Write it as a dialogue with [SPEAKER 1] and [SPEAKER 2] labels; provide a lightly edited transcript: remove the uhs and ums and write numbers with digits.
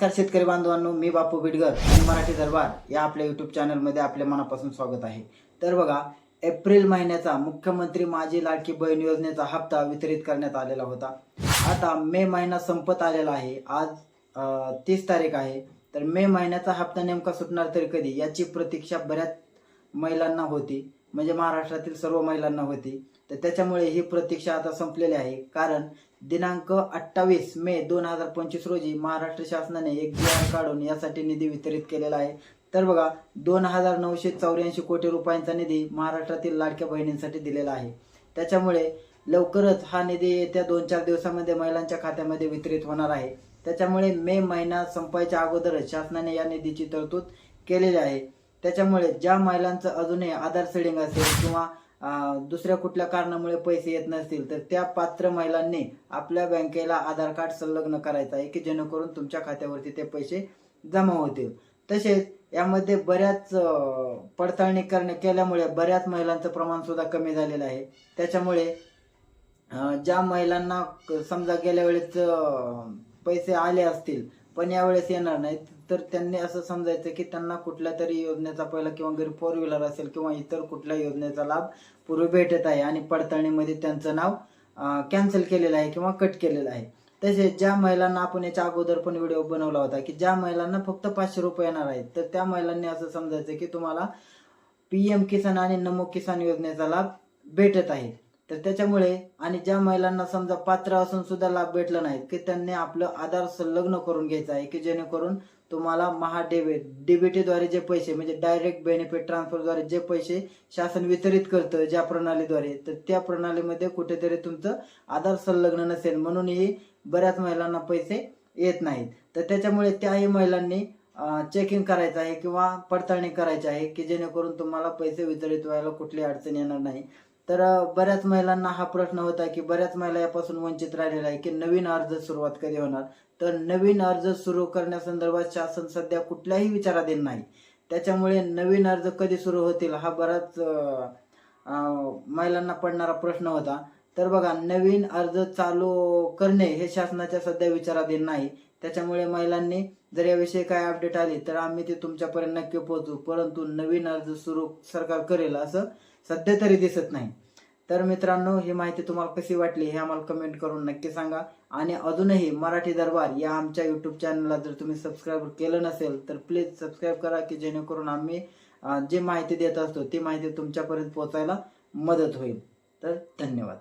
[SPEAKER 1] नमस्कार शेतकरी बांधवांनो, मी बापू बिडगर आणि मराठी दरबार या आपल्या यूट्यूब चॅनलमध्ये आपले मनापासून स्वागत आहे। तर बघा, एप्रिल महिन्याचा मुख्यमंत्री माझी लाडकी बहीण योजनेचा हप्ता वितरित करण्यात आलेला होता। आता मे महिना संपत आलेला आहे। आज 30 तारीख आहे। तर मे महिन्याचा हप्ता नेमका सुटणार तरी कधी याची प्रतीक्षा बऱ्याच महिलांना होती, म्हणजे महाराष्ट्रातील सर्व महिलांना होती। तर त्याच्यामुळे ही प्रतीक्षा आता संपलेली आहे, कारण दिनांक 28 मे 2025 रोजी महाराष्ट्र शासनाने एक जी.आर. काढून यासाठी निधी वितरित केलेला आहे। तर बघा, 2984 कोटी रुपयांचा निधी महाराष्ट्रातील लाडक्या बहिणींसाठी दिलेला आहे। त्याच्यामुळे लवकरच हा निधी येत्या 2-4 दिवसांमध्ये महिलांच्या खात्यामध्ये वितरित होणार आहे। त्याच्यामुळे मे महिना संपायच्या अगोदरच शासनाने या निधीची तरतूद केलेली आहे। त्याच्यामुळे ज्या महिलांचं अजूनही आधार सेडिंग असेल किंवा दुसऱ्या कुठल्या कारणामुळे पैसे येत नसतील, तर त्या पात्र महिलांनी आपल्या बँकेला आधार कार्ड संलग्न करायचं आहे, की जेणेकरून तुमच्या खात्यावरती ते पैसे जमा होतील। तसेच यामध्ये बऱ्याच पडताळणी केल्यामुळे बऱ्याच महिलांचं प्रमाण सुद्धा कमी झालेलं आहे। त्याच्यामुळे ज्या महिलांना समजा गेल्या वेळेस पैसे आले असतील पण यावेळेस येणार नाहीत, तर त्यांनी असं समजायचं की त्यांना कुठल्या तरी योजनेचा पहिला किंवा घरी 4 व्हीलर असेल किंवा इतर कुठल्या योजनेचा लाभ पूर्वी भेटत आहे आणि पडताळणीमध्ये त्यांचं नाव कॅन्सल केलेलं आहे किंवा कट केलेलं आहे। तसेच ज्या महिलांना आपण याच्या अगोदर पण व्हिडिओ बनवला होता की ज्या महिलांना फक्त 500 रुपये येणार आहेत, तर त्या महिलांनी असं समजायचं की तुम्हाला PM किसान आणि नमो किसान योजनेचा लाभ भेटत आहे। तर त्याच्यामुळे आणि ज्या महिलांना समजा पात्र असून सुद्धा लाभ भेटला नाही, की त्यांनी आपलं आधार संलग्न करून घ्यायचं आहे, की जेणेकरून तुम्हाला DBT द्वारे जे पैसे, म्हणजे डायरेक्ट बेनिफिट ट्रान्सफर द्वारे जे पैसे शासन वितरित करतं ज्या प्रणालीद्वारे, तर त्या प्रणालीमध्ये कुठेतरी तुमचं आधार संलग्न नसेल, म्हणूनही बऱ्याच महिलांना पैसे येत नाहीत। तर त्याच्यामुळे त्याही महिलांनी चेकिंग करायचं आहे किंवा पडताळणी करायची आहे, की जेणेकरून तुम्हाला पैसे वितरित व्हायला कुठली अडचण येणार नाही। तर बऱ्याच महिलांना हा प्रश्न होता की बऱ्याच महिला यापासून वंचित राहिलेल्या आहे, की नवीन अर्ज सुरुवात कधी होणार। तर नवीन अर्ज सुरू करण्यासंदर्भात शासन सध्या कुठल्याही विचाराधीन नाही। त्याच्यामुळे नवीन अर्ज कधी सुरू होतील हा बराच महिलांना पडणारा प्रश्न होता। तर बघा, नवीन अर्ज चालू करणे हे शासनाच्या सध्या विचाराधीन नाही। त्याच्यामुळे महिलांनी जर याविषयी काय अपडेट आली तर आम्ही ते तुमच्यापर्यंत नक्की पोहोचू, परंतु नवीन अर्ज सुरू सरकार करेल असं सध्या तरी दिसत नाही। तर मित्रांनो, ही माहिती तुम्हाला कशी वाटली हे आम्हाला कमेंट करून नक्की सांगा। आणि अजूनही मराठी दरबार या आमच्या यूट्यूब चॅनलला जर तुम्ही सबस्क्राईब केलं नसेल तर प्लीज सबस्क्राईब करा, की जेणेकरून आम्ही जी माहिती देत असतो ती माहिती तुमच्यापर्यंत पोहोचायला मदत होईल। तर धन्यवाद।